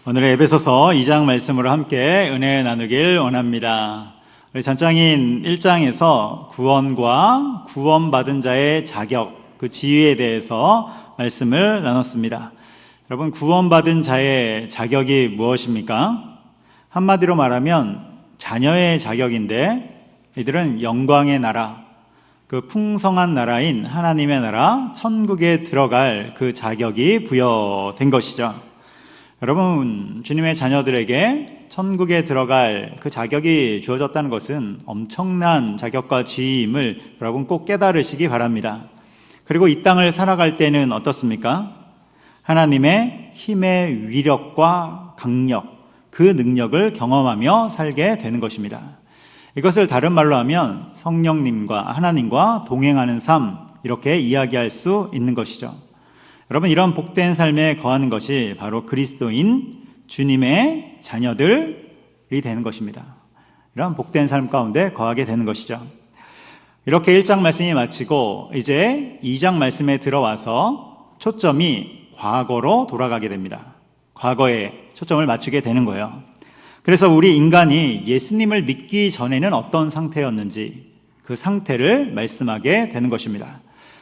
오늘의 에베소서 2장 말씀으로 함께 은혜 나누길 원합니다. 우리 전장인 1장에서 구원과 구원받은 자의 자격, 그 지위에 대해서 말씀을 나눴습니다. 여러분, 구원받은 자의 자격이 무엇입니까? 한마디로 말하면 자녀의 자격인데, 이들은 영광의 나라, 그 풍성한 나라인 하나님의 나라, 천국에 들어갈 그 자격이 부여된 것이죠. 여러분, 주님의 자녀들에게 천국에 들어갈 그 자격이 주어졌다는 것은 엄청난 자격과 지위임을 여러분 꼭 깨달으시기 바랍니다. 그리고 이 땅을 살아갈 때는 어떻습니까? 하나님의 힘의 위력과 강력, 그 능력을 경험하며 살게 되는 것입니다. 이것을 다른 말로 하면 성령님과 하나님과 동행하는 삶, 이렇게 이야기할 수 있는 것이죠. 여러분, 이런 복된 삶에 거하는 것이 바로 그리스도인 주님의 자녀들이 되는 것입니다. 이런 복된 삶 가운데 거하게 되는 것이죠. 이렇게 1장 말씀이 마치고 이제 2장 말씀에 들어와서 초점이 과거로 돌아가게 됩니다. 과거에 초점을 맞추게 되는 거예요. 그래서 우리 인간이 예수님을 믿기 전에는 어떤 상태였는지 그 상태를 말씀하게 되는 것입니다.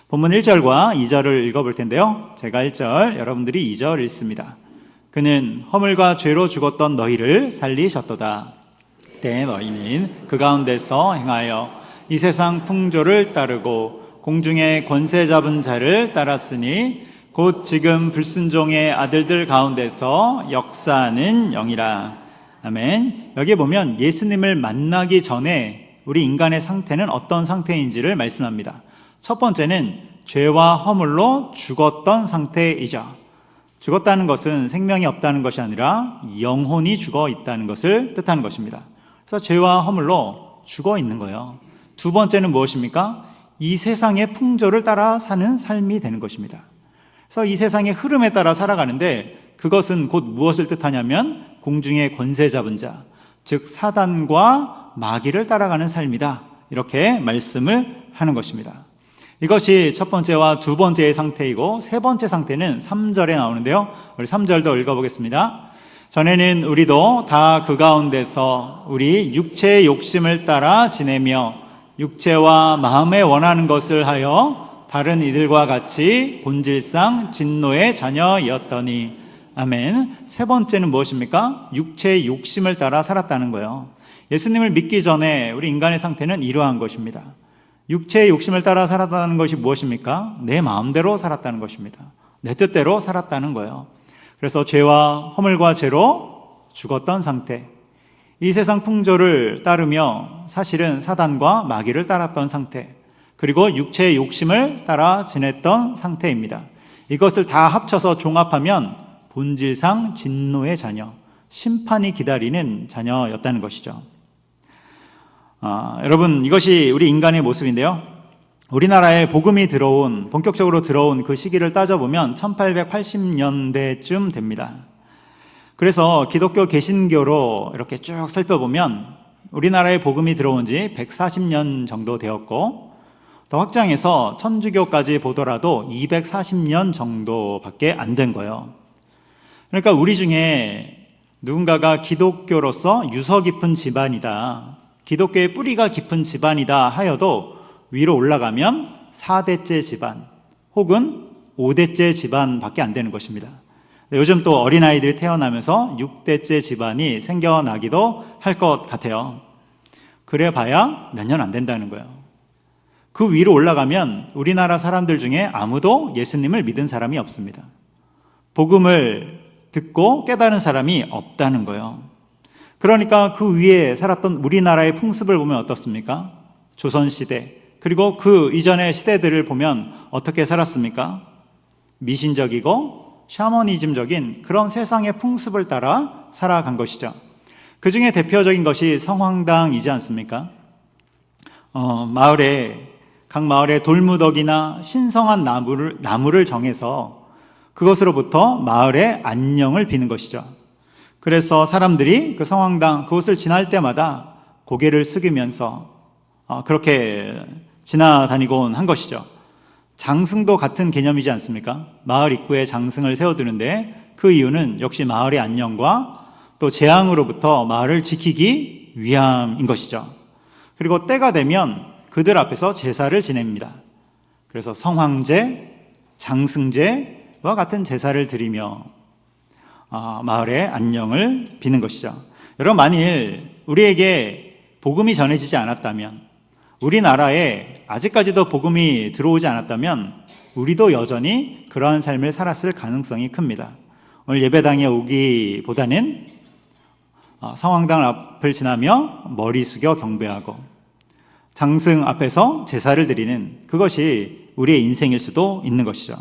본문 1절과 2절을 읽어볼 텐데요. 제가 1절, 여러분들이 2절 읽습니다. 그는 허물과 죄로 죽었던 너희를 살리셨도다. 그때 너희는 그 가운데서 행하여 이 세상 풍조를 따르고 공중의 권세 잡은 자를 따랐으니 곧 지금 불순종의 아들들 가운데서 역사하는 영이라. 아멘. 여기 보면 예수님을 만나기 전에 우리 인간의 상태는 어떤 상태인지를 말씀합니다. 첫 번째는 죄와 허물로 죽었던 상태이죠. 죽었다는 것은 생명이 없다는 것이 아니라 영혼이 죽어 있다는 것을 뜻하는 것입니다. 그래서 죄와 허물로 죽어 있는 거예요. 두 번째는 무엇입니까? 이 세상의 풍조를 따라 사는 삶이 되는 것입니다. 그래서 이 세상의 흐름에 따라 살아가는데 그것은 곧 무엇을 뜻하냐면 공중의 권세 잡은 자, 즉 사단과 마귀를 따라가는 삶이다. 이렇게 말씀을 하는 것입니다. 이것이 첫 번째와 두 번째의 상태이고 세 번째 상태는 3절에 나오는데요. 우리 3절도 읽어보겠습니다. 전에는 우리도 다 그 가운데서 우리 육체의 욕심을 따라 지내며 육체와 마음에 원하는 것을 하여 다른 이들과 같이 본질상 진노의 자녀였더니. 아멘. 세 번째는 무엇입니까? 육체의 욕심을 따라 살았다는 거예요. 예수님을 믿기 전에 우리 인간의 상태는 이러한 것입니다. 육체의 욕심을 따라 살았다는 것이 무엇입니까? 내 마음대로 살았다는 것입니다. 내 뜻대로 살았다는 거예요. 그래서 죄와 허물과 죄로 죽었던 상태, 이 세상 풍조를 따르며 사실은 사단과 마귀를 따랐던 상태, 그리고 육체의 욕심을 따라 지냈던 상태입니다. 이것을 다 합쳐서 종합하면 본질상 진노의 자녀, 심판이 기다리는 자녀였다는 것이죠. 여러분, 이것이 우리 인간의 모습인데요. 우리나라에 복음이 본격적으로 들어온 그 시기를 따져보면 1880년대쯤 됩니다. 그래서 기독교 개신교로 이렇게 쭉 살펴보면 우리나라에 복음이 들어온 지 140년 정도 되었고, 더 확장해서 천주교까지 보더라도 240년 정도밖에 안 된 거예요. 그러니까 우리 중에 누군가가 기독교로서 유서 깊은 집안이다, 기독교의 뿌리가 깊은 집안이다 하여도 위로 올라가면 4대째 집안 혹은 5대째 집안밖에 안 되는 것입니다. 요즘 또 어린아이들이 태어나면서 6대째 집안이 생겨나기도 할 것 같아요. 그래 봐야 몇 년 안 된다는 거예요. 그 위로 올라가면 우리나라 사람들 중에 아무도 예수님을 믿은 사람이 없습니다. 복음을 듣고 깨달은 사람이 없다는 거예요. 그러니까 그 위에 살았던 우리나라의 풍습을 보면 어떻습니까? 조선시대, 그리고 그 이전의 시대들을 보면 어떻게 살았습니까? 미신적이고 샤머니즘적인 그런 세상의 풍습을 따라 살아간 것이죠. 그 중에 대표적인 것이 성황당이지 않습니까? 각 마을에 돌무더기나 신성한 나무를 정해서 그것으로부터 마을의 안녕을 비는 것이죠. 그래서 사람들이 그 성황당 그곳을 지날 때마다 고개를 숙이면서 그렇게 지나다니곤 한 것이죠. 장승도 같은 개념이지 않습니까? 마을 입구에 장승을 세워두는데 그 이유는 역시 마을의 안녕과 또 재앙으로부터 마을을 지키기 위함인 것이죠. 그리고 때가 되면 그들 앞에서 제사를 지냅니다. 그래서 성황제, 장승제와 같은 제사를 드리며 마을의 안녕을 비는 것이죠. 여러분, 만일 우리에게 복음이 전해지지 않았다면, 우리나라에 아직까지도 복음이 들어오지 않았다면 우리도 여전히 그러한 삶을 살았을 가능성이 큽니다. 오늘 예배당에 오기보다는 성황당 앞을 지나며 머리 숙여 경배하고 장승 앞에서 제사를 드리는 그것이 우리의 인생일 수도 있는 것이죠.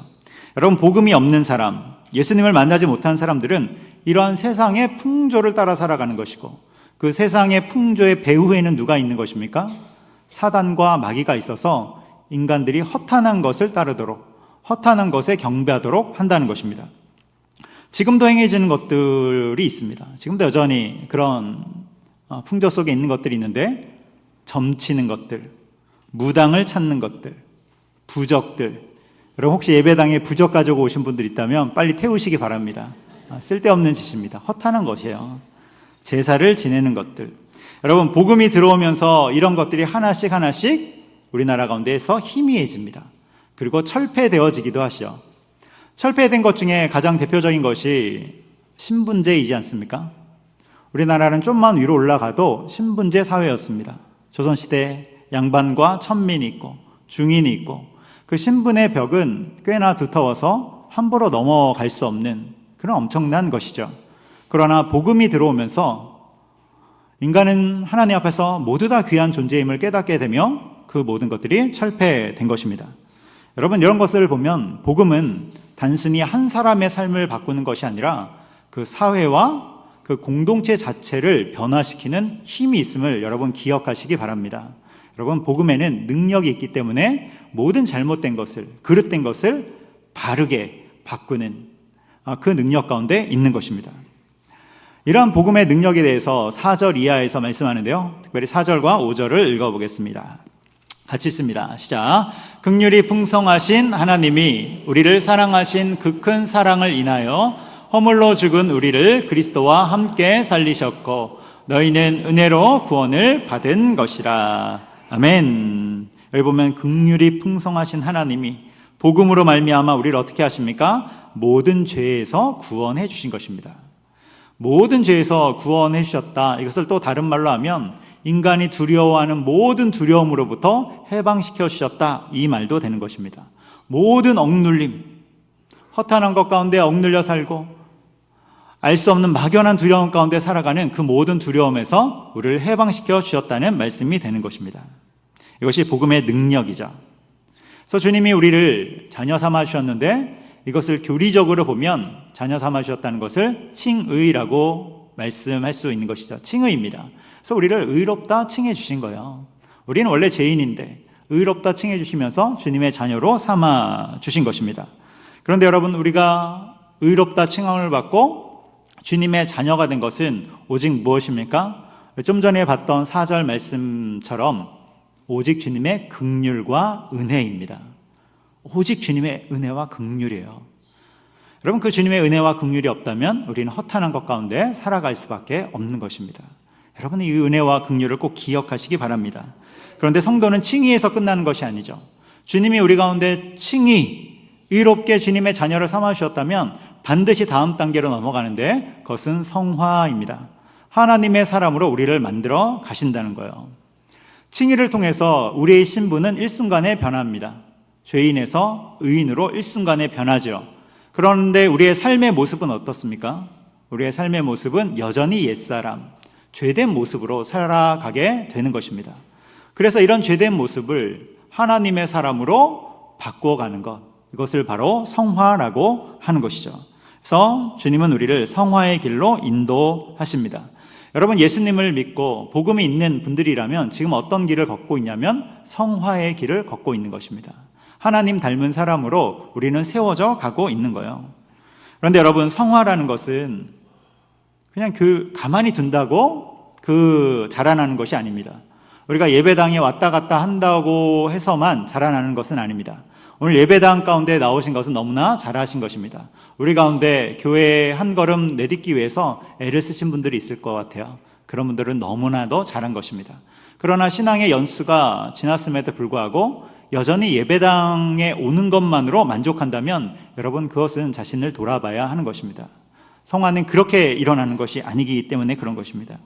여러분, 복음이 없는 사람, 예수님을 만나지 못한 사람들은 이러한 세상의 풍조를 따라 살아가는 것이고, 그 세상의 풍조의 배후에는 누가 있는 것입니까? 사단과 마귀가 있어서 인간들이 허탄한 것을 따르도록, 허탄한 것에 경배하도록 한다는 것입니다. 지금도 행해지는 것들이 있습니다. 지금도 여전히 그런 풍조 속에 있는 것들이 있는데, 점치는 것들, 무당을 찾는 것들, 부적들. 여러분, 혹시 예배당에 부적 가지고 오신 분들 있다면 빨리 태우시기 바랍니다. 쓸데없는 짓입니다. 허탄한 것이에요. 제사를 지내는 것들. 여러분, 복음이 들어오면서 이런 것들이 하나씩 우리나라 가운데에서 희미해집니다. 그리고 철폐되어지기도 하시죠. 철폐된 것 중에 가장 대표적인 것이 신분제이지 않습니까? 우리나라는 좀만 위로 올라가도 신분제 사회였습니다. 조선시대 양반과 천민이 있고 중인이 있고, 그 신분의 벽은 꽤나 두터워서 함부로 넘어갈 수 없는 그런 엄청난 것이죠. 그러나 복음이 들어오면서 인간은 하나님 앞에서 모두 다 귀한 존재임을 깨닫게 되며 그 모든 것들이 철폐된 것입니다. 여러분, 이런 것을 보면 복음은 단순히 한 사람의 삶을 바꾸는 것이 아니라 그 사회와 그 공동체 자체를 변화시키는 힘이 있음을 여러분 기억하시기 바랍니다. 여러분, 복음에는 능력이 있기 때문에 모든 잘못된 것을, 그릇된 것을 바르게 바꾸는 그 능력 가운데 있는 것입니다. 이러한 복음의 능력에 대해서 4절 이하에서 말씀하는데요, 특별히 4절과 5절을 읽어보겠습니다. 같이 읽습니다. 시작. 긍휼이 풍성하신 하나님이 우리를 사랑하신 그 큰 사랑을 인하여 허물로 죽은 우리를 그리스도와 함께 살리셨고 너희는 은혜로 구원을 받은 것이라. 아멘. 여기 보면 긍휼이 풍성하신 하나님이 복음으로 말미암아 우리를 어떻게 하십니까? 모든 죄에서 구원해 주신 것입니다. 모든 죄에서 구원해 주셨다. 이것을 또 다른 말로 하면 인간이 두려워하는 모든 두려움으로부터 해방시켜 주셨다. 이 말도 되는 것입니다. 모든 억눌림, 허탄한 것 가운데 억눌려 살고 알 수 없는 막연한 두려움 가운데 살아가는 그 모든 두려움에서 우리를 해방시켜 주셨다는 말씀이 되는 것입니다. 이것이 복음의 능력이죠. 그래서 주님이 우리를 자녀 삼아 주셨는데 이것을 교리적으로 보면 자녀 삼아 주셨다는 것을 칭의라고 말씀할 수 있는 것이죠. 칭의입니다. 그래서 우리를 의롭다 칭해 주신 거예요. 우리는 원래 죄인인데 의롭다 칭해 주시면서 주님의 자녀로 삼아 주신 것입니다. 그런데 여러분, 우리가 의롭다 칭함을 받고 주님의 자녀가 된 것은 오직 무엇입니까? 좀 전에 봤던 4절 말씀처럼 오직 주님의 긍휼과 은혜입니다. 오직 주님의 은혜와 긍휼이에요. 여러분, 그 주님의 은혜와 긍휼이 없다면 우리는 허탄한 것 가운데 살아갈 수밖에 없는 것입니다. 여러분, 이 은혜와 긍휼을 꼭 기억하시기 바랍니다. 그런데 성도는 칭의에서 끝나는 것이 아니죠. 주님이 우리 가운데 의롭게 주님의 자녀를 삼아 주셨다면 반드시 다음 단계로 넘어가는데 그것은 성화입니다. 하나님의 사람으로 우리를 만들어 가신다는 거예요. 칭의를 통해서 우리의 신분은 일순간에 변합니다. 죄인에서 의인으로 일순간에 변하죠. 그런데 우리의 삶의 모습은 어떻습니까? 우리의 삶의 모습은 여전히 옛사람, 죄된 모습으로 살아가게 되는 것입니다. 그래서 이런 죄된 모습을 하나님의 사람으로 바꿔가는 것, 이것을 바로 성화라고 하는 것이죠. 그래서 주님은 우리를 성화의 길로 인도하십니다. 여러분, 예수님을 믿고 복음이 있는 분들이라면 지금 어떤 길을 걷고 있냐면 성화의 길을 걷고 있는 것입니다. 하나님 닮은 사람으로 우리는 세워져 가고 있는 거예요. 그런데 여러분, 성화라는 것은 그냥 가만히 둔다고 자라나는 것이 아닙니다. 우리가 예배당에 왔다 갔다 한다고 해서만 자라나는 것은 아닙니다. 오늘 예배당 가운데 나오신 것은 너무나 잘하신 것입니다. 우리 가운데 교회에 한 걸음 내딛기 위해서 애를 쓰신 분들이 있을 것 같아요. 그런 분들은 너무나도 잘한 것입니다. 그러나 신앙의 연수가 지났음에도 불구하고 여전히 예배당에 오는 것만으로 만족한다면 여러분, 그것은 자신을 돌아봐야 하는 것입니다. 성화는 그렇게 일어나는 것이 아니기 때문에 그런 것입니다.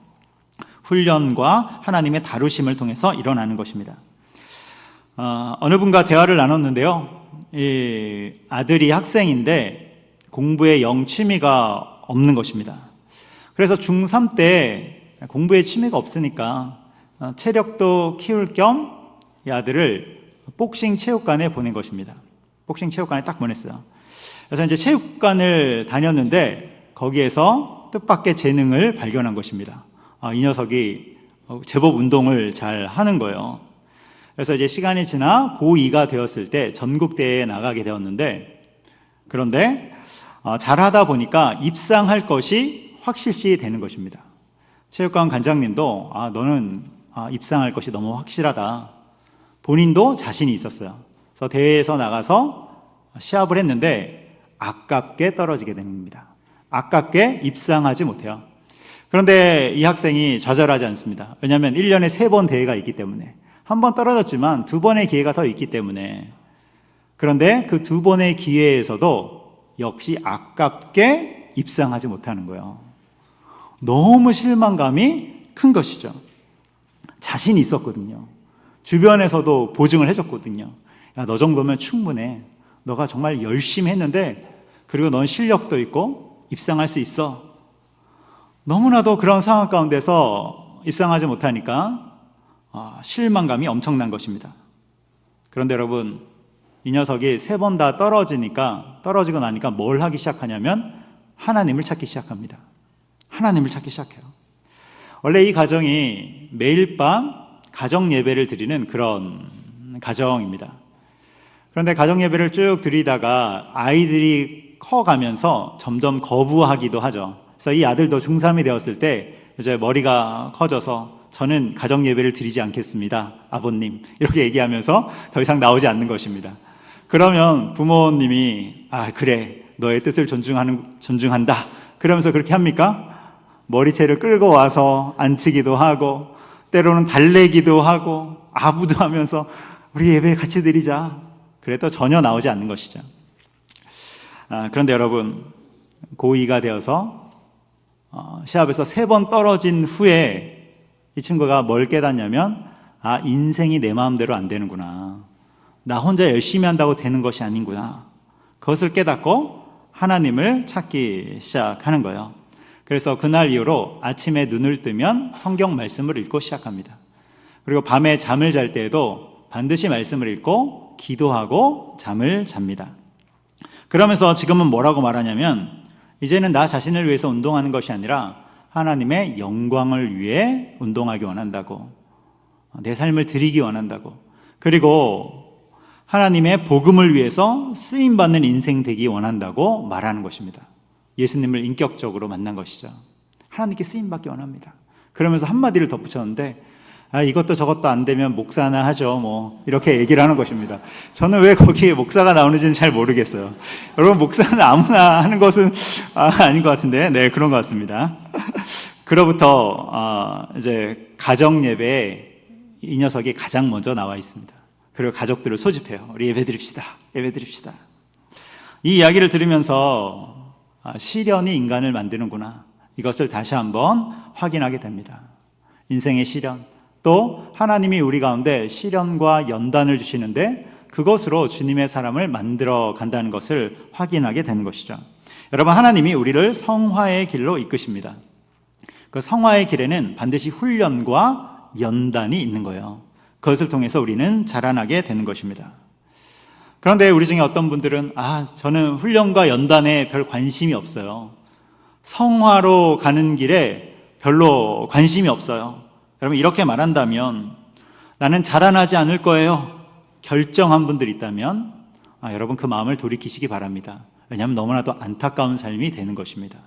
훈련과 하나님의 다루심을 통해서 일어나는 것입니다. 어느 분과 대화를 나눴는데요, 이 아들이 학생인데 공부에 영 취미가 없는 것입니다. 그래서 중3 때 공부에 취미가 없으니까 체력도 키울 겸 이 아들을 복싱 체육관에 보낸 것입니다. 복싱 체육관에 딱 보냈어요. 그래서 이제 체육관을 다녔는데 거기에서 뜻밖의 재능을 발견한 것입니다. 이 녀석이 제법 운동을 잘 하는 거예요. 그래서 이제 시간이 지나 고2가 되었을 때 전국대회에 나가게 되었는데, 그런데 잘하다 보니까 입상할 것이 확실시 되는 것입니다. 체육관 관장님도 너는 입상할 것이 너무 확실하다. 본인도 자신이 있었어요. 그래서 대회에서 나가서 시합을 했는데 아깝게 떨어지게 됩니다. 아깝게 입상하지 못해요. 그런데 이 학생이 좌절하지 않습니다. 왜냐하면 1년에 3번 대회가 있기 때문에. 한 번 떨어졌지만 2번의 기회가 더 있기 때문에. 그런데 그 2번의 기회에서도 역시 아깝게 입상하지 못하는 거예요. 너무 실망감이 큰 것이죠. 자신이 있었거든요. 주변에서도 보증을 해줬거든요. 야, 너 정도면 충분해. 너가 정말 열심히 했는데, 그리고 넌 실력도 있고 입상할 수 있어. 너무나도 그런 상황 가운데서 입상하지 못하니까 실망감이 엄청난 것입니다. 그런데 여러분, 이 녀석이 3번 다 떨어지고 나니까 뭘 하기 시작하냐면 하나님을 찾기 시작합니다. 하나님을 찾기 시작해요. 원래 이 가정이 매일 밤 가정 예배를 드리는 그런 가정입니다. 그런데 가정 예배를 쭉 드리다가 아이들이 커가면서 점점 거부하기도 하죠. 그래서 이 아들도 중3이 되었을 때 이제 머리가 커져서 저는 가정 예배를 드리지 않겠습니다, 아버님, 이렇게 얘기하면서 더 이상 나오지 않는 것입니다. 그러면 부모님이 그래, 너의 뜻을 존중한다, 그러면서 그렇게 합니까? 머리채를 끌고 와서 앉히기도 하고 때로는 달래기도 하고 아부도 하면서 우리 예배 같이 드리자, 그래도 전혀 나오지 않는 것이죠. 그런데 여러분, 고2가 되어서 시합에서 3번 떨어진 후에 이 친구가 뭘 깨닫냐면 인생이 내 마음대로 안 되는구나. 나 혼자 열심히 한다고 되는 것이 아닌구나. 그것을 깨닫고 하나님을 찾기 시작하는 거예요. 그래서 그날 이후로 아침에 눈을 뜨면 성경 말씀을 읽고 시작합니다. 그리고 밤에 잠을 잘 때에도 반드시 말씀을 읽고 기도하고 잠을 잡니다. 그러면서 지금은 뭐라고 말하냐면, 이제는 나 자신을 위해서 운동하는 것이 아니라 하나님의 영광을 위해 운동하기 원한다고, 내 삶을 드리기 원한다고, 그리고 하나님의 복음을 위해서 쓰임받는 인생 되기 원한다고 말하는 것입니다. 예수님을 인격적으로 만난 것이죠. 하나님께 쓰임받기 원합니다. 그러면서 한마디를 덧붙였는데, 이것도 저것도 안 되면 목사나 하죠, 이렇게 얘기를 하는 것입니다. 저는 왜 거기에 목사가 나오는지는 잘 모르겠어요. 여러분, 목사는 아무나 하는 것은 아닌 것 같은데, 네, 그런 것 같습니다. 그로부터 이제 가정 예배에 이 녀석이 가장 먼저 나와 있습니다. 그리고 가족들을 소집해요. 우리 예배드립시다. 예배드립시다. 이 이야기를 들으면서 시련이 인간을 만드는구나, 이것을 다시 한번 확인하게 됩니다. 인생의 시련, 또 하나님이 우리 가운데 시련과 연단을 주시는데 그것으로 주님의 사람을 만들어 간다는 것을 확인하게 되는 것이죠. 여러분, 하나님이 우리를 성화의 길로 이끄십니다. 그 성화의 길에는 반드시 훈련과 연단이 있는 거예요. 그것을 통해서 우리는 자라나게 되는 것입니다. 그런데 우리 중에 어떤 분들은 저는 훈련과 연단에 별 관심이 없어요. 성화로 가는 길에 별로 관심이 없어요. 여러분, 이렇게 말한다면 나는 자라나지 않을 거예요, 결정한 분들이 있다면 여러분, 그 마음을 돌이키시기 바랍니다. 왜냐하면 너무나도 안타까운 삶이 되는 것입니다.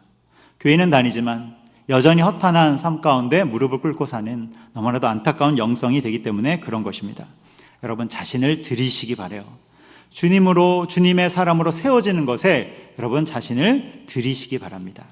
교회는 다니지만 여전히 허탄한 삶 가운데 무릎을 꿇고 사는 너무나도 안타까운 영성이 되기 때문에 그런 것입니다. 여러분, 자신을 들이시기 바라요. 주님으로, 주님의 사람으로 세워지는 것에 여러분 자신을 들이시기 바랍니다.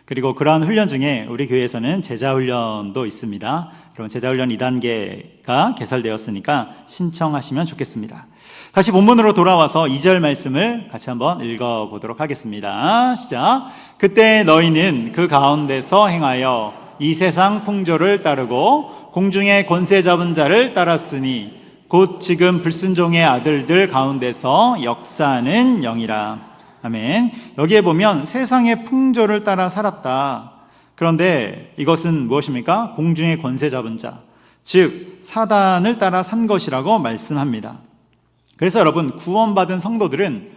그리고 그러한 훈련 중에 우리 교회에서는 제자훈련도 있습니다. 여러분 제자훈련 2단계가 개설되었으니까 신청하시면 좋겠습니다. 다시 본문으로 돌아와서 2절 말씀을 같이 한번 읽어보도록 하겠습니다. 시작. 그때 너희는 그 가운데서 행하여 이 세상 풍조를 따르고 공중의 권세 잡은 자를 따랐으니 곧 지금 불순종의 아들들 가운데서 역사하는 영이라. 아멘. 여기에 보면 세상의 풍조를 따라 살았다. 그런데 이것은 무엇입니까? 공중의 권세 잡은 자, 즉 사단을 따라 산 것이라고 말씀합니다. 그래서 여러분 구원받은 성도들은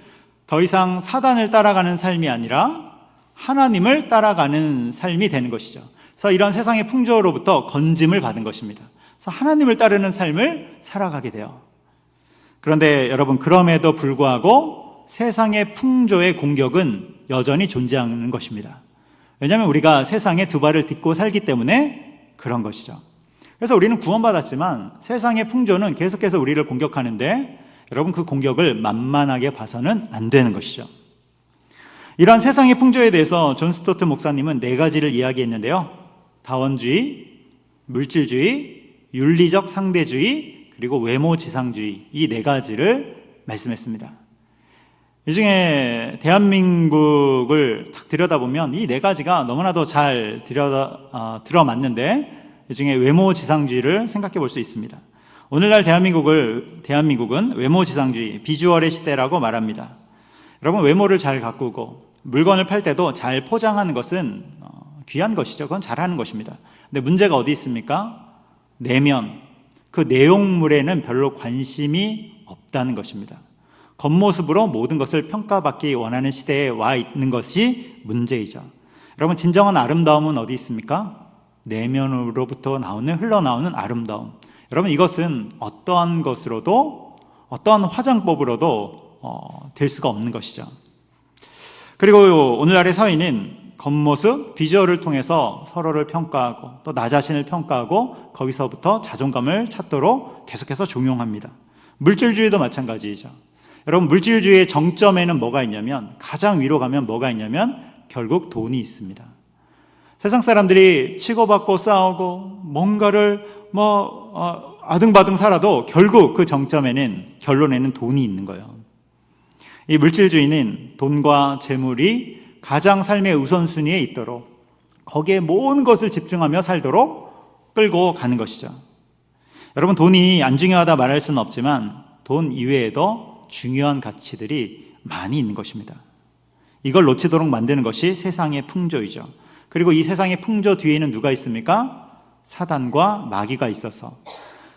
더 이상 사단을 따라가는 삶이 아니라 하나님을 따라가는 삶이 되는 것이죠. 그래서 이런 세상의 풍조로부터 건짐을 받은 것입니다. 그래서 하나님을 따르는 삶을 살아가게 돼요. 그런데 여러분 그럼에도 불구하고 세상의 풍조의 공격은 여전히 존재하는 것입니다. 왜냐하면 우리가 세상에 두 발을 딛고 살기 때문에 그런 것이죠. 그래서 우리는 구원받았지만 세상의 풍조는 계속해서 우리를 공격하는데 여러분 그 공격을 만만하게 봐서는 안 되는 것이죠. 이러한 세상의 풍조에 대해서 존 스토트 목사님은 4가지를 이야기했는데요. 다원주의, 물질주의, 윤리적 상대주의, 그리고 외모지상주의, 이 4가지를 말씀했습니다. 이 중에 대한민국을 딱 들여다보면 이 4가지가 너무나도 잘 들어맞는데 이 중에 외모지상주의를 생각해 볼 수 있습니다. 오늘날 대한민국은 외모지상주의, 비주얼의 시대라고 말합니다. 여러분 외모를 잘 가꾸고 물건을 팔 때도 잘 포장하는 것은 귀한 것이죠. 그건 잘하는 것입니다. 근데 문제가 어디 있습니까? 내면, 그 내용물에는 별로 관심이 없다는 것입니다. 겉모습으로 모든 것을 평가받기 원하는 시대에 와 있는 것이 문제이죠. 여러분 진정한 아름다움은 어디 있습니까? 내면으로부터 흘러나오는 아름다움. 여러분 이것은 어떠한 것으로도 어떠한 화장법으로도 될 수가 없는 것이죠. 그리고 오늘날의 사회는 겉모습, 비주얼을 통해서 서로를 평가하고 또 나 자신을 평가하고 거기서부터 자존감을 찾도록 계속해서 종용합니다. 물질주의도 마찬가지이죠. 여러분 물질주의의 정점에는 뭐가 있냐면, 가장 위로 가면 뭐가 있냐면 결국 돈이 있습니다. 세상 사람들이 치고받고 싸우고 뭔가를 아등바등 살아도 결국 그 정점에는, 결론에는 돈이 있는 거예요. 이 물질주의는 돈과 재물이 가장 삶의 우선순위에 있도록, 거기에 모든 것을 집중하며 살도록 끌고 가는 것이죠. 여러분 돈이 안 중요하다 말할 수는 없지만 돈 이외에도 중요한 가치들이 많이 있는 것입니다. 이걸 놓치도록 만드는 것이 세상의 풍조이죠. 그리고 이 세상의 풍조 뒤에는 누가 있습니까? 사단과 마귀가 있어서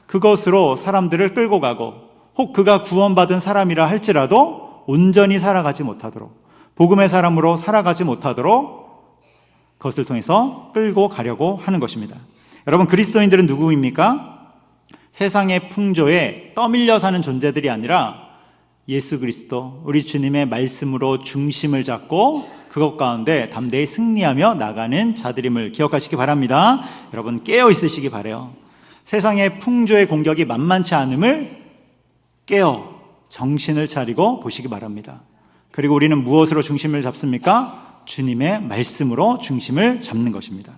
그것으로 사람들을 끌고 가고, 혹 그가 구원받은 사람이라 할지라도 온전히 살아가지 못하도록, 복음의 사람으로 살아가지 못하도록 그것을 통해서 끌고 가려고 하는 것입니다. 여러분 그리스도인들은 누구입니까? 세상의 풍조에 떠밀려 사는 존재들이 아니라 예수 그리스도, 우리 주님의 말씀으로 중심을 잡고 그것 가운데 담대히 승리하며 나가는 자들임을 기억하시기 바랍니다. 여러분 깨어 있으시기 바라요. 세상의 풍조의 공격이 만만치 않음을 깨어 정신을 차리고 보시기 바랍니다. 그리고 우리는 무엇으로 중심을 잡습니까? 주님의 말씀으로 중심을 잡는 것입니다.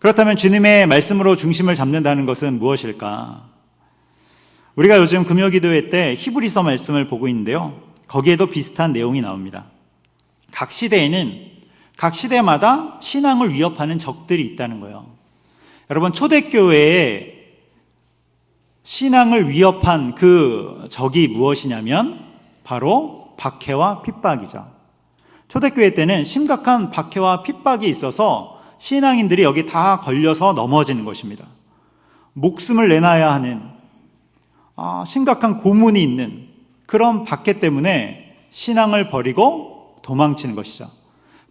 그렇다면 주님의 말씀으로 중심을 잡는다는 것은 무엇일까? 우리가 요즘 금요기도회 때 히브리서 말씀을 보고 있는데요, 거기에도 비슷한 내용이 나옵니다. 각 시대에는 각 시대마다 신앙을 위협하는 적들이 있다는 거예요. 여러분 초대교회에 신앙을 위협한 그 적이 무엇이냐면 바로 박해와 핍박이죠. 초대교회 때는 심각한 박해와 핍박이 있어서 신앙인들이 여기 다 걸려서 넘어지는 것입니다. 목숨을 내놔야 하는 심각한 고문이 있는 그런 박해 때문에 신앙을 버리고 도망치는 것이죠.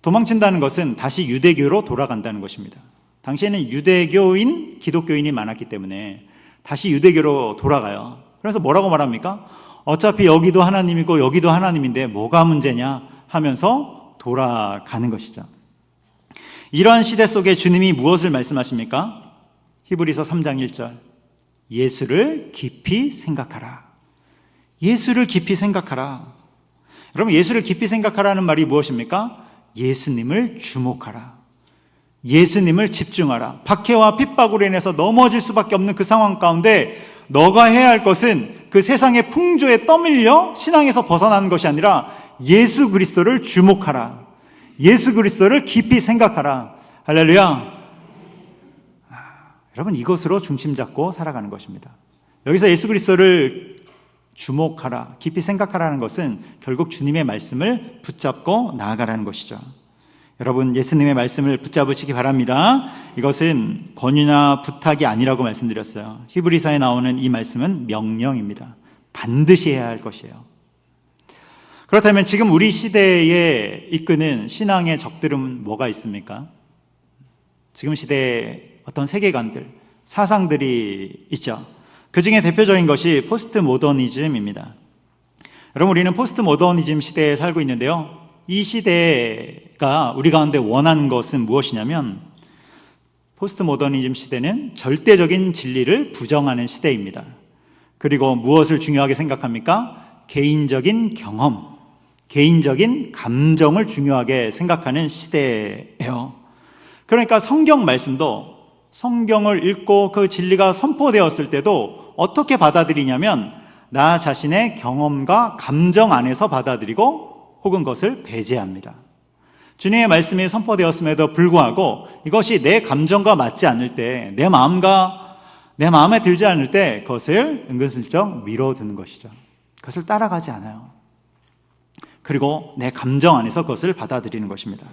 도망친다는 것은 다시 유대교로 돌아간다는 것입니다. 당시에는 유대교인, 기독교인이 많았기 때문에 다시 유대교로 돌아가요. 그래서 뭐라고 말합니까? 어차피 여기도 하나님이고 여기도 하나님인데 뭐가 문제냐 하면서 돌아가는 것이죠. 이러한 시대 속에 주님이 무엇을 말씀하십니까? 히브리서 3장 1절, 예수를 깊이 생각하라. 예수를 깊이 생각하라. 여러분, 예수를 깊이 생각하라는 말이 무엇입니까? 예수님을 주목하라. 예수님을 집중하라. 박해와 핍박으로 인해서 넘어질 수밖에 없는 그 상황 가운데 너가 해야 할 것은 그 세상의 풍조에 떠밀려 신앙에서 벗어나는 것이 아니라 예수 그리스도를 주목하라. 예수 그리스도를 깊이 생각하라. 할렐루야. 여러분, 이것으로 중심 잡고 살아가는 것입니다. 여기서 예수 그리스도를 주목하라, 깊이 생각하라는 것은 결국 주님의 말씀을 붙잡고 나아가라는 것이죠. 여러분, 예수님의 말씀을 붙잡으시기 바랍니다. 이것은 권유나 부탁이 아니라고 말씀드렸어요. 히브리서에 나오는 이 말씀은 명령입니다. 반드시 해야 할 것이에요. 그렇다면 지금 우리 시대에 이끄는 신앙의 적들은 뭐가 있습니까? 지금 시대에 어떤 세계관들, 사상들이 있죠. 그 중에 대표적인 것이 포스트 모더니즘입니다. 여러분, 우리는 포스트 모더니즘 시대에 살고 있는데요. 이 시대가 우리 가운데 원하는 것은 무엇이냐면, 포스트 모더니즘 시대는 절대적인 진리를 부정하는 시대입니다. 그리고 무엇을 중요하게 생각합니까? 개인적인 경험, 개인적인 감정을 중요하게 생각하는 시대예요. 그러니까 성경 말씀도 성경을 읽고 그 진리가 선포되었을 때도 어떻게 받아들이냐면 나 자신의 경험과 감정 안에서 받아들이고 혹은 그것을 배제합니다. 주님의 말씀이 선포되었음에도 불구하고 이것이 내 감정과 맞지 않을 때, 내 마음에 들지 않을 때 그것을 은근슬쩍 미뤄두는 것이죠. 그것을 따라가지 않아요. 그리고 내 감정 안에서 그것을 받아들이는 것입니다.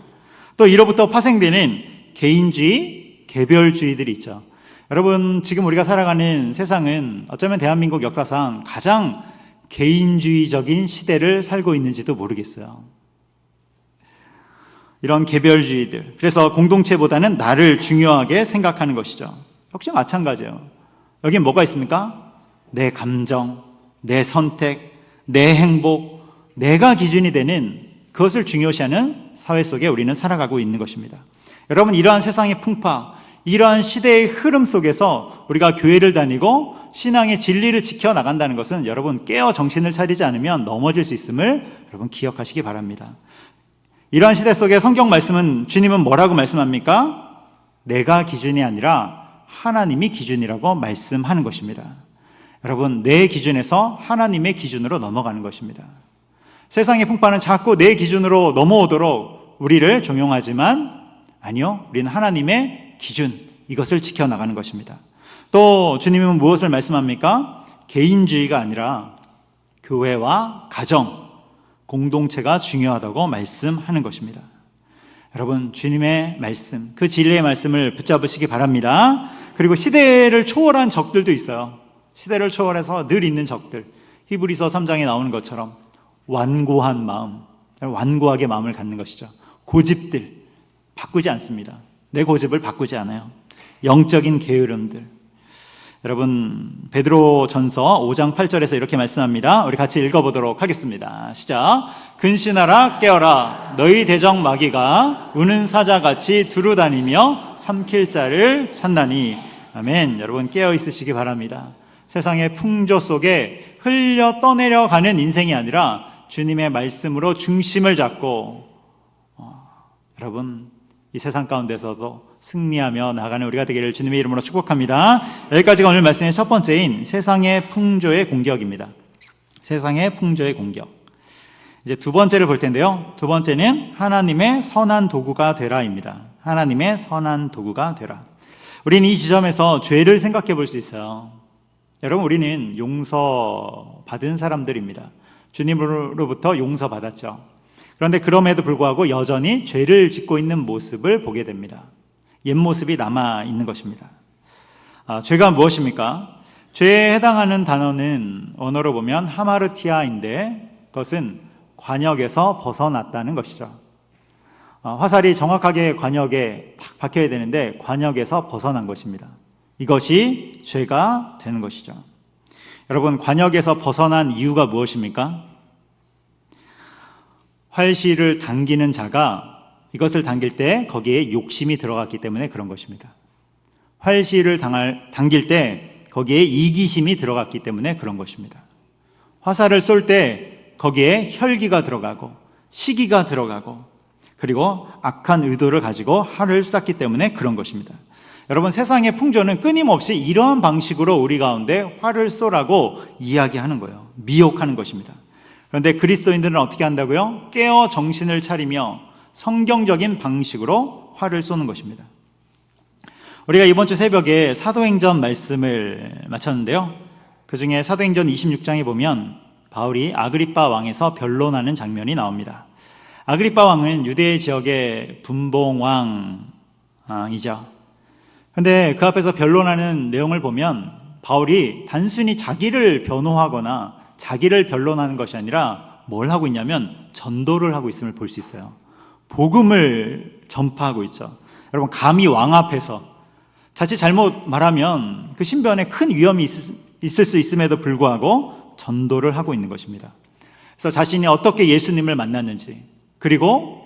또 이로부터 파생되는 개인주의, 개별주의들이 있죠. 여러분, 지금 우리가 살아가는 세상은 어쩌면 대한민국 역사상 가장 개인주의적인 시대를 살고 있는지도 모르겠어요. 이런 개별주의들, 그래서 공동체보다는 나를 중요하게 생각하는 것이죠. 역시 마찬가지예요. 여기 뭐가 있습니까? 내 감정, 내 선택, 내 행복, 내가 기준이 되는 그것을 중요시하는 사회 속에 우리는 살아가고 있는 것입니다. 여러분, 이러한 세상의 풍파, 이러한 시대의 흐름 속에서 우리가 교회를 다니고 신앙의 진리를 지켜나간다는 것은 여러분 깨어 정신을 차리지 않으면 넘어질 수 있음을 여러분 기억하시기 바랍니다. 이러한 시대 속에 성경 말씀은 주님은 뭐라고 말씀합니까? 내가 기준이 아니라 하나님이 기준이라고 말씀하는 것입니다. 여러분, 내 기준에서 하나님의 기준으로 넘어가는 것입니다. 세상의 풍파는 자꾸 내 기준으로 넘어오도록 우리를 종용하지만 아니요, 우리는 하나님의 기준, 이것을 지켜나가는 것입니다. 또 주님은 무엇을 말씀합니까? 개인주의가 아니라 교회와 가정, 공동체가 중요하다고 말씀하는 것입니다. 여러분, 주님의 말씀, 그 진리의 말씀을 붙잡으시기 바랍니다. 그리고 시대를 초월한 적들도 있어요. 시대를 초월해서 늘 있는 적들, 히브리서 3장에 나오는 것처럼 완고한 마음, 완고하게 마음을 갖는 것이죠. 고집들, 바꾸지 않습니다. 내 고집을 바꾸지 않아요. 영적인 게으름들. 여러분, 베드로전서 5장 8절에서 이렇게 말씀합니다. 우리 같이 읽어보도록 하겠습니다. 시작. 근신하라, 깨어라. 너희 대적 마귀가 우는 사자같이 두루다니며 삼킬 자를 찾나니. 아멘. 여러분, 깨어 있으시기 바랍니다. 세상의 풍조 속에 흘려 떠내려가는 인생이 아니라 주님의 말씀으로 중심을 잡고 여러분, 이 세상 가운데서도 승리하며 나가는 우리가 되기를 주님의 이름으로 축복합니다. 여기까지가 오늘 말씀의 첫 번째인 세상의 풍조의 공격입니다. 세상의 풍조의 공격. 이제 두 번째를 볼 텐데요. 두 번째는 하나님의 선한 도구가 되라입니다. 하나님의 선한 도구가 되라. 우리는 이 지점에서 죄를 생각해 볼 수 있어요. 여러분, 우리는 용서받은 사람들입니다. 주님으로부터 용서받았죠. 그런데 그럼에도 불구하고 여전히 죄를 짓고 있는 모습을 보게 됩니다. 옛 모습이 남아있는 것입니다. 죄가 무엇입니까? 죄에 해당하는 단어는 언어로 보면 하마르티아인데 그것은 관역에서 벗어났다는 것이죠. 화살이 정확하게 관역에 탁 박혀야 되는데 관역에서 벗어난 것입니다. 이것이 죄가 되는 것이죠. 여러분, 관역에서 벗어난 이유가 무엇입니까? 활시를 당기는 자가 이것을 당길 때 거기에 욕심이 들어갔기 때문에 그런 것입니다. 활시를 당길 때 거기에 이기심이 들어갔기 때문에 그런 것입니다. 화살을 쏠 때 거기에 혈기가 들어가고 시기가 들어가고 그리고 악한 의도를 가지고 활을 쐈기 때문에 그런 것입니다. 여러분, 세상의 풍조는 끊임없이 이러한 방식으로 우리 가운데 활을 쏘라고 이야기하는 거예요. 미혹하는 것입니다. 그런데 그리스도인들은 어떻게 한다고요? 깨어 정신을 차리며 성경적인 방식으로 활을 쏘는 것입니다. 우리가 이번 주 새벽에 사도행전 말씀을 마쳤는데요. 그 중에 사도행전 26장에 보면 바울이 아그리빠 왕에서 변론하는 장면이 나옵니다. 아그리빠 왕은 유대 지역의 분봉왕이죠. 그런데 그 앞에서 변론하는 내용을 보면 바울이 단순히 자기를 변호하거나 자기를 변론하는 것이 아니라 뭘 하고 있냐면 전도를 하고 있음을 볼 수 있어요. 복음을 전파하고 있죠. 여러분, 감히 왕 앞에서 자칫 잘못 말하면 그 신변에 큰 위험이 있을 수 있음에도 불구하고 전도를 하고 있는 것입니다. 그래서 자신이 어떻게 예수님을 만났는지, 그리고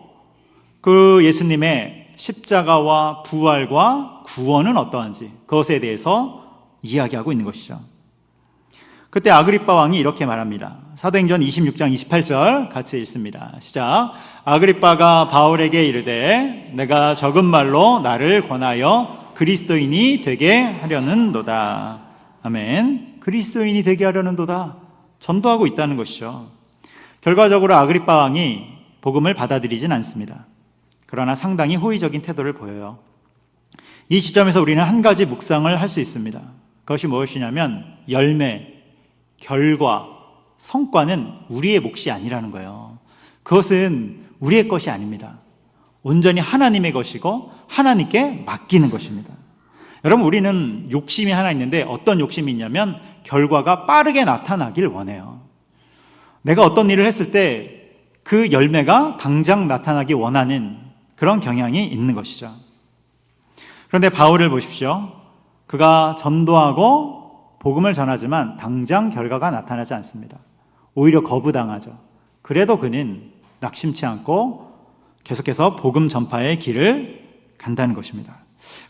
그 예수님의 십자가와 부활과 구원은 어떠한지 그것에 대해서 이야기하고 있는 것이죠. 그때 아그리빠 왕이 이렇게 말합니다. 사도행전 26장 28절 같이 읽습니다. 시작. 아그리빠가 바울에게 이르되 내가 적은 말로 나를 권하여 그리스도인이 되게 하려는도다. 아멘. 그리스도인이 되게 하려는도다. 전도하고 있다는 것이죠. 결과적으로 아그리빠 왕이 복음을 받아들이진 않습니다. 그러나 상당히 호의적인 태도를 보여요. 이 시점에서 우리는 한 가지 묵상을 할 수 있습니다. 그것이 무엇이냐면 열매, 결과, 성과는 우리의 몫이 아니라는 거예요. 그것은 우리의 것이 아닙니다. 온전히 하나님의 것이고 하나님께 맡기는 것입니다. 여러분, 우리는 욕심이 하나 있는데 어떤 욕심이 있냐면 결과가 빠르게 나타나길 원해요. 내가 어떤 일을 했을 때 그 열매가 당장 나타나기 원하는 그런 경향이 있는 것이죠. 그런데 바울을 보십시오. 그가 전도하고 복음을 전하지만 당장 결과가 나타나지 않습니다. 오히려 거부당하죠. 그래도 그는 낙심치 않고 계속해서 복음 전파의 길을 간다는 것입니다.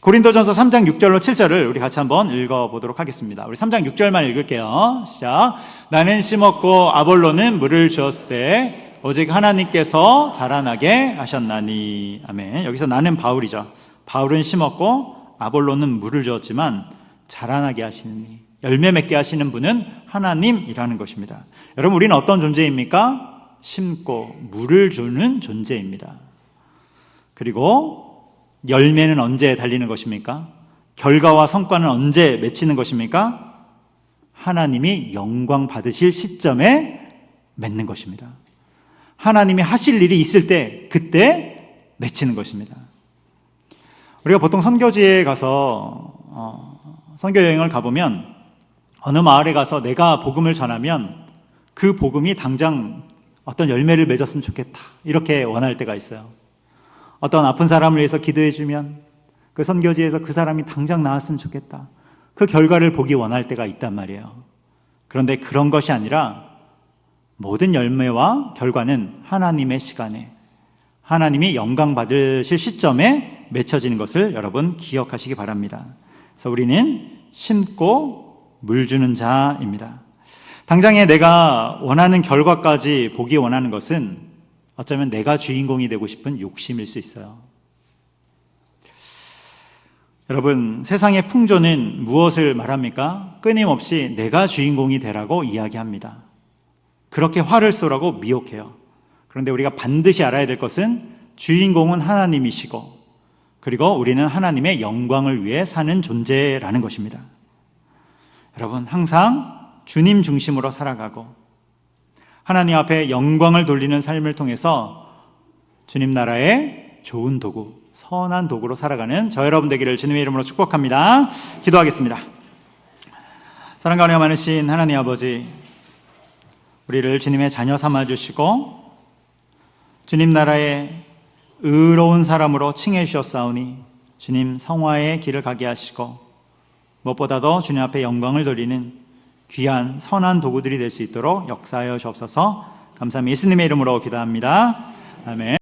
고린도전서 3장 6절로 7절을 우리 같이 한번 읽어보도록 하겠습니다. 우리 3장 6절만 읽을게요. 시작. 나는 심었고 아볼로는 물을 주었을 때 오직 하나님께서 자라나게 하셨나니. 아멘. 여기서 나는 바울이죠. 바울은 심었고 아볼로는 물을 주었지만 자라나게 하시니, 열매 맺게 하시는 분은 하나님이라는 것입니다. 여러분, 우리는 어떤 존재입니까? 심고 물을 주는 존재입니다. 그리고 열매는 언제 달리는 것입니까? 결과와 성과는 언제 맺히는 것입니까? 하나님이 영광 받으실 시점에 맺는 것입니다. 하나님이 하실 일이 있을 때 그때 맺히는 것입니다. 우리가 보통 선교지에 가서 선교 여행을 가보면 어느 마을에 가서 내가 복음을 전하면 그 복음이 당장 어떤 열매를 맺었으면 좋겠다, 이렇게 원할 때가 있어요. 어떤 아픈 사람을 위해서 기도해주면 그 선교지에서 그 사람이 당장 나았으면 좋겠다, 그 결과를 보기 원할 때가 있단 말이에요. 그런데 그런 것이 아니라 모든 열매와 결과는 하나님의 시간에, 하나님이 영광 받으실 시점에 맺혀지는 것을 여러분 기억하시기 바랍니다. 그래서 우리는 심고 물 주는 자입니다. 당장에 내가 원하는 결과까지 보기 원하는 것은 어쩌면 내가 주인공이 되고 싶은 욕심일 수 있어요. 여러분, 세상의 풍조는 무엇을 말합니까? 끊임없이 내가 주인공이 되라고 이야기합니다. 그렇게 화를 쏘라고 미혹해요. 그런데 우리가 반드시 알아야 될 것은 주인공은 하나님이시고, 그리고 우리는 하나님의 영광을 위해 사는 존재라는 것입니다. 여러분, 항상 주님 중심으로 살아가고 하나님 앞에 영광을 돌리는 삶을 통해서 주님 나라의 좋은 도구, 선한 도구로 살아가는 저 여러분 되기를 주님의 이름으로 축복합니다. 기도하겠습니다. 사랑과 은혜가 많으신 하나님 아버지, 우리를 주님의 자녀 삼아주시고 주님 나라의 의로운 사람으로 칭해 주셨사오니 주님 성화의 길을 가게 하시고 무엇보다도 주님 앞에 영광을 돌리는 귀한 선한 도구들이 될 수 있도록 역사하여 주옵소서. 감사합니다. 예수님의 이름으로 기도합니다. 아멘.